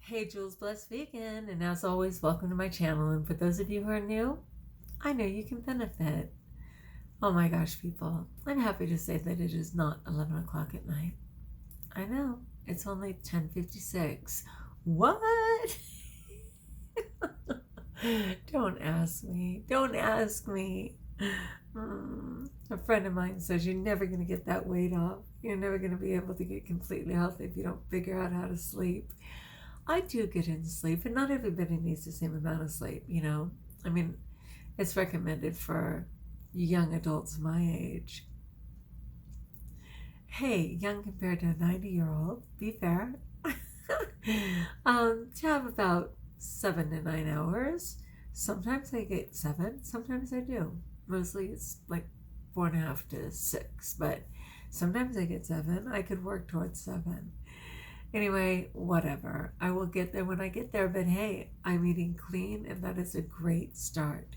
Hey, Jules Blessed Vegan, and as always, welcome to my channel. And for those of you who are new, I know you can benefit. Oh my gosh, people, I'm happy to say that it is not 11 o'clock at night. I know, it's only 10:56. What? Don't ask me. Don't ask me. A friend of mine says you're never going to get that weight off. You're never going to be able to get completely healthy if you don't figure out how to sleep. I do get in sleep, and not everybody needs the same amount of sleep, you know? I mean, it's recommended for young adults my age. Hey, young compared to a 90-year-old, be fair. To have about 7 to 9 hours. Sometimes I get 7, sometimes I do. Mostly it's like 4.5 to 6, but sometimes I get 7. I could work towards 7. Anyway, whatever. I will get there when I get there, but hey, I'm eating clean, and that is a great start.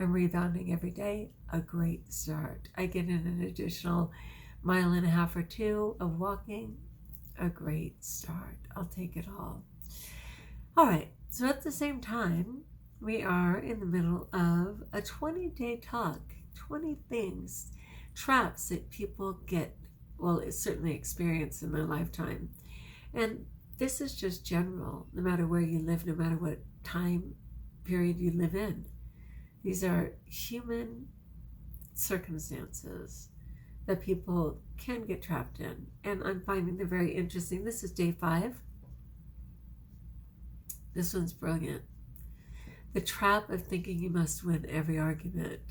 I'm rebounding every day, a great start. I get in an additional 1.5 miles or 2 of walking, a great start. I'll take it all. All right, so at the same time, we are in the middle of a 20-day talk, 20 things, traps that people get, well, certainly experience in their lifetime. And this is just general, no matter where you live, no matter what time period you live in. These are human circumstances that people can get trapped in. And I'm finding they're very interesting. This is day 5. This one's brilliant. The trap of thinking you must win every argument.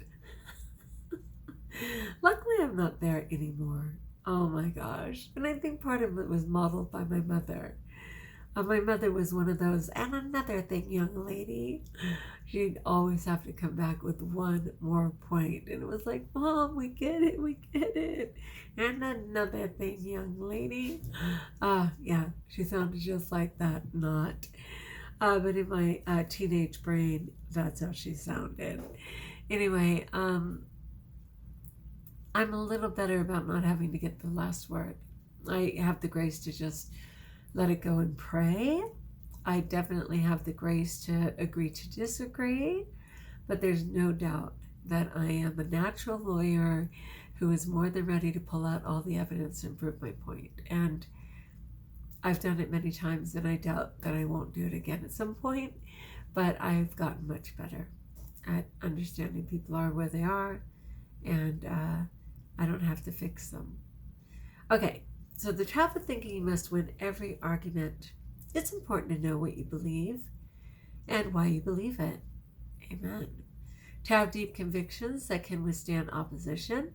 Luckily, I'm not there anymore. Oh my gosh. And I think part of it was modeled by my mother. My mother was one of those, and another thing, young lady. She'd always have to come back with one more point. And it was like, Mom, we get it, we get it. And another thing, young lady. Yeah, she sounded just like that, not. But in my teenage brain, that's how she sounded. Anyway, I'm a little better about not having to get the last word. I have the grace to just let it go and pray. I definitely have the grace to agree to disagree, but there's no doubt that I am a natural lawyer who is more than ready to pull out all the evidence and prove my point. And I've done it many times, and I doubt that I won't do it again at some point, but I've gotten much better at understanding people are where they are, and I don't have to fix them. Okay, so the trap of thinking you must win every argument. It's important to know what you believe and why you believe it. Amen. To have deep convictions that can withstand opposition.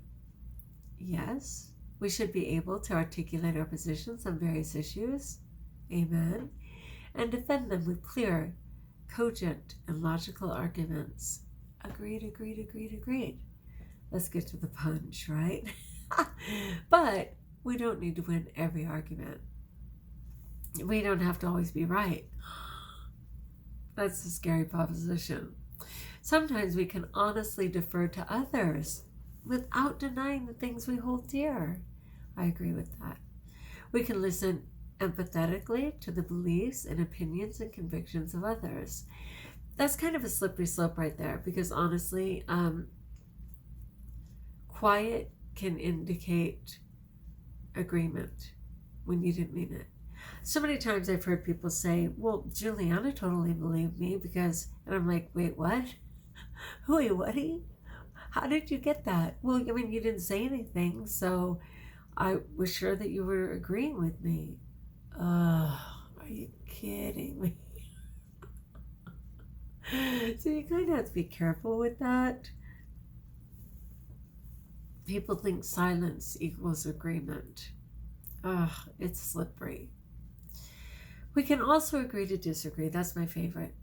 Yes, we should be able to articulate our positions on various issues. Amen. And defend them with clear, cogent, and logical arguments. Agreed, agreed, agreed, agreed. Let's get to the punch, right? But we don't need to win every argument. We don't have to always be right. That's a scary proposition. Sometimes we can honestly defer to others without denying the things we hold dear. I agree with that. We can listen empathetically to the beliefs and opinions and convictions of others. That's kind of a slippery slope right there, because honestly, quiet can indicate agreement when you didn't mean it. So many times I've heard people say, well, Juliana totally believed me because, and I'm like, wait, what? Who, what? How did you get that? Well, I mean, you didn't say anything, so I was sure that you were agreeing with me. Are you kidding me? So you kind of have to be careful with that. People think silence equals agreement. It's slippery. We can also agree to disagree. That's my favorite.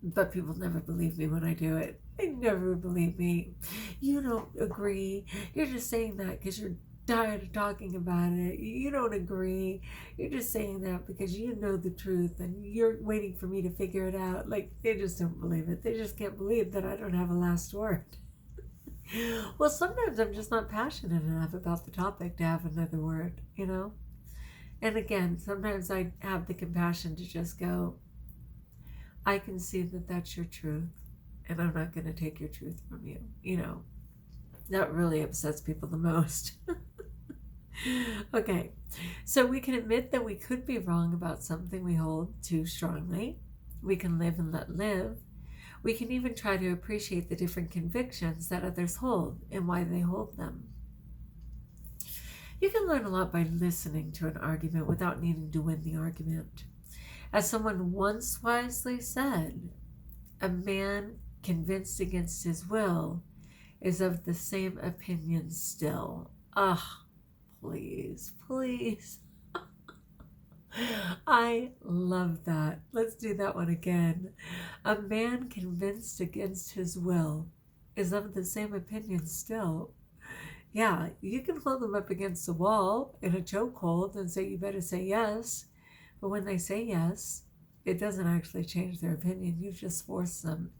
But people never believe me when I do it. They never believe me. You don't agree. You're just saying that because you're tired of talking about it. You don't agree. You're just saying that because you know the truth and you're waiting for me to figure it out. Like, they just don't believe it. They just can't believe that I don't have a last word. Well, sometimes I'm just not passionate enough about the topic to have another word, you know? And again, sometimes I have the compassion to just go, I can see that that's your truth, and I'm not going to take your truth from you. That really upsets people the most. Okay, so we can admit that we could be wrong about something we hold too strongly. We can live and let live. We can even try to appreciate the different convictions that others hold and why they hold them. You can learn a lot by listening to an argument without needing to win the argument. As someone once wisely said, a man convinced against his will is of the same opinion still. Please, please. I love that. Let's do that one again. A man convinced against his will is of the same opinion still. Yeah, you can hold them up against the wall in a chokehold and say, you better say yes. But when they say yes, it doesn't actually change their opinion. You've just forced them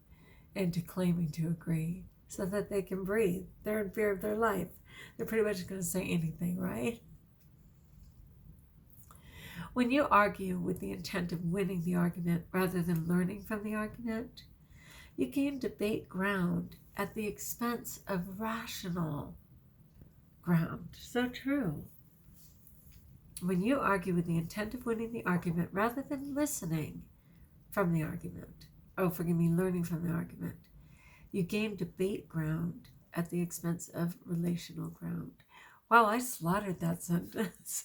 into claiming to agree so that they can breathe. They're in fear of their life. They're pretty much going to say anything, right? When you argue with the intent of winning the argument rather than learning from the argument, you gain debate ground at the expense of rational ground. So true. When you argue with the intent of winning the argument rather than listening from the argument, learning from the argument, you gain debate ground at the expense of relational ground. Wow, I slaughtered that sentence.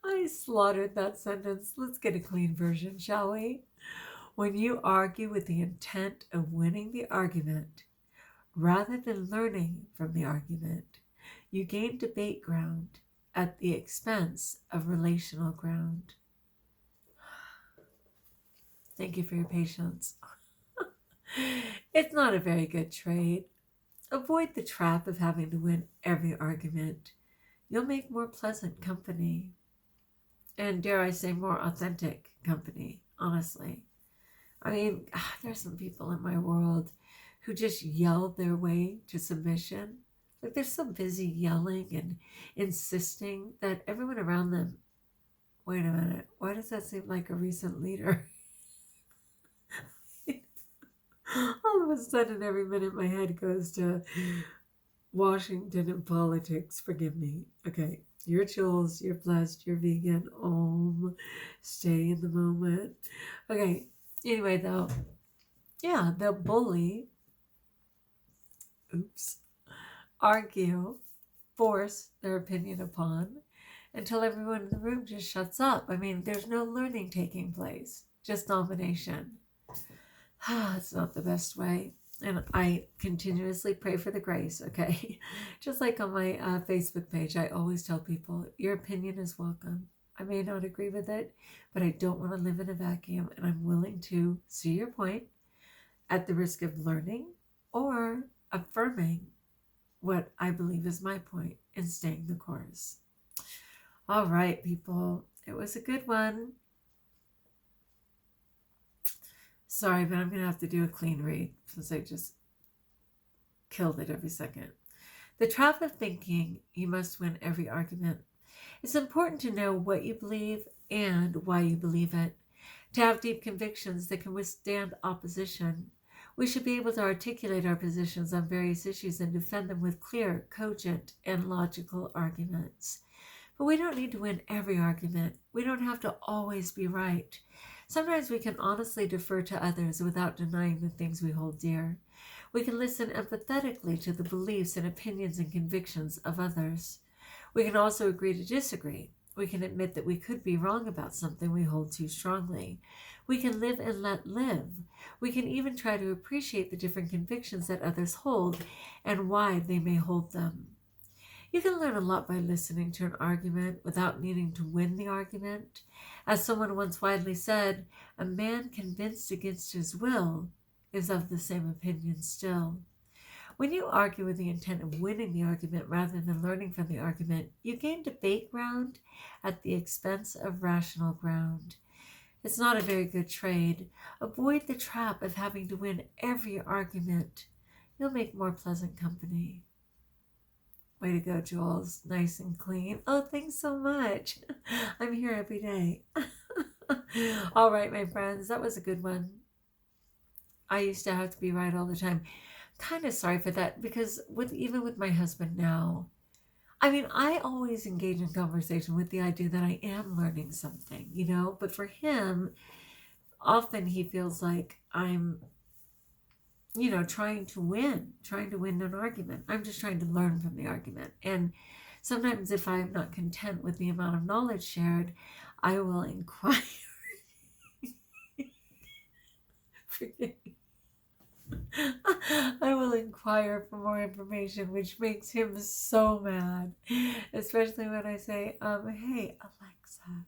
I slaughtered that sentence. Let's get a clean version, shall we? When you argue with the intent of winning the argument rather than learning from the argument, you gain debate ground at the expense of relational ground. Thank you for your patience. It's not a very good trade. Avoid the trap of having to win every argument. You'll make more pleasant company. And dare I say, more authentic company, honestly. I mean, there's some people in my world who just yell their way to submission. Like they're so busy yelling and insisting that everyone around them, wait a minute, why does that seem like a recent leader? All of a sudden, every minute my head goes to Washington and politics. Forgive me. Okay, you're Jules, you're blessed, you're vegan. Stay in the moment. Okay, anyway, though, yeah, they'll bully, argue, force their opinion upon until everyone in the room just shuts up. I mean, there's no learning taking place, just domination. It's not the best way. And I continuously pray for the grace, okay? Just like on my Facebook page, I always tell people, your opinion is welcome. I may not agree with it, but I don't want to live in a vacuum, and I'm willing to see your point at the risk of learning or affirming what I believe is my point and staying the course. All right, people. It was a good one. Sorry, but I'm going to have to do a clean read since I just killed it every second. The trap of thinking you must win every argument. It's important to know what you believe and why you believe it. To have deep convictions that can withstand opposition, we should be able to articulate our positions on various issues and defend them with clear, cogent, and logical arguments. But we don't need to win every argument. We don't have to always be right. Sometimes we can honestly defer to others without denying the things we hold dear. We can listen empathetically to the beliefs and opinions and convictions of others. We can also agree to disagree. We can admit that we could be wrong about something we hold too strongly. We can live and let live. We can even try to appreciate the different convictions that others hold and why they may hold them. You can learn a lot by listening to an argument without needing to win the argument. As someone once widely said, a man convinced against his will is of the same opinion still. When you argue with the intent of winning the argument rather than learning from the argument, you gain debate ground at the expense of rational ground. It's not a very good trade. Avoid the trap of having to win every argument. You'll make more pleasant company. Way to go, Jules. Nice and clean. Oh, thanks so much. I'm here every day. All right, my friends, that was a good one. I used to have to be right all the time. Kind of sorry for that because even with my husband now, I mean, I always engage in conversation with the idea that I am learning something, but for him, often he feels like I'm, trying to win an argument. I'm just trying to learn from the argument. And sometimes if I'm not content with the amount of knowledge shared, I will inquire. Forgive me. I will inquire for more information, which makes him so mad. Especially when I say, hey, Alexa,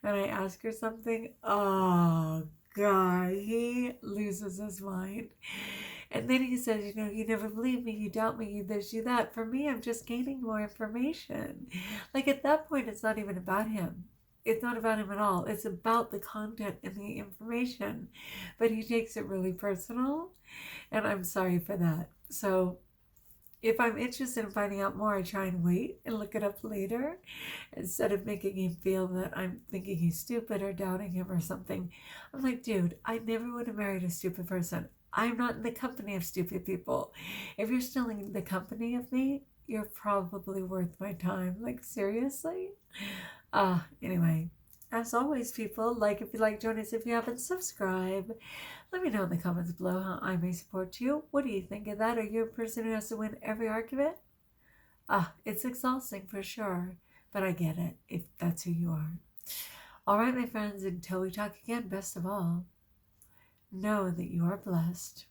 and I ask her something. Oh, God, he loses his mind. And then he says, you never believe me, you doubt me, you this, you that. For me, I'm just gaining more information. Like at that point, it's not even about him. It's not about him at all. It's about the content and the information. But he takes it really personal. And I'm sorry for that. So if I'm interested in finding out more, I try and wait and look it up later instead of making him feel that I'm thinking he's stupid or doubting him or something. I'm like, dude, I never would have married a stupid person. I'm not in the company of stupid people. If you're still in the company of me, you're probably worth my time. Like, seriously? Anyway, as always, people, like if you like, join us if you haven't, subscribe. Let me know in the comments below how I may support you. What do you think of that? Are you a person who has to win every argument? It's exhausting for sure, but I get it if that's who you are. All right, my friends, until we talk again, best of all, know that you are blessed.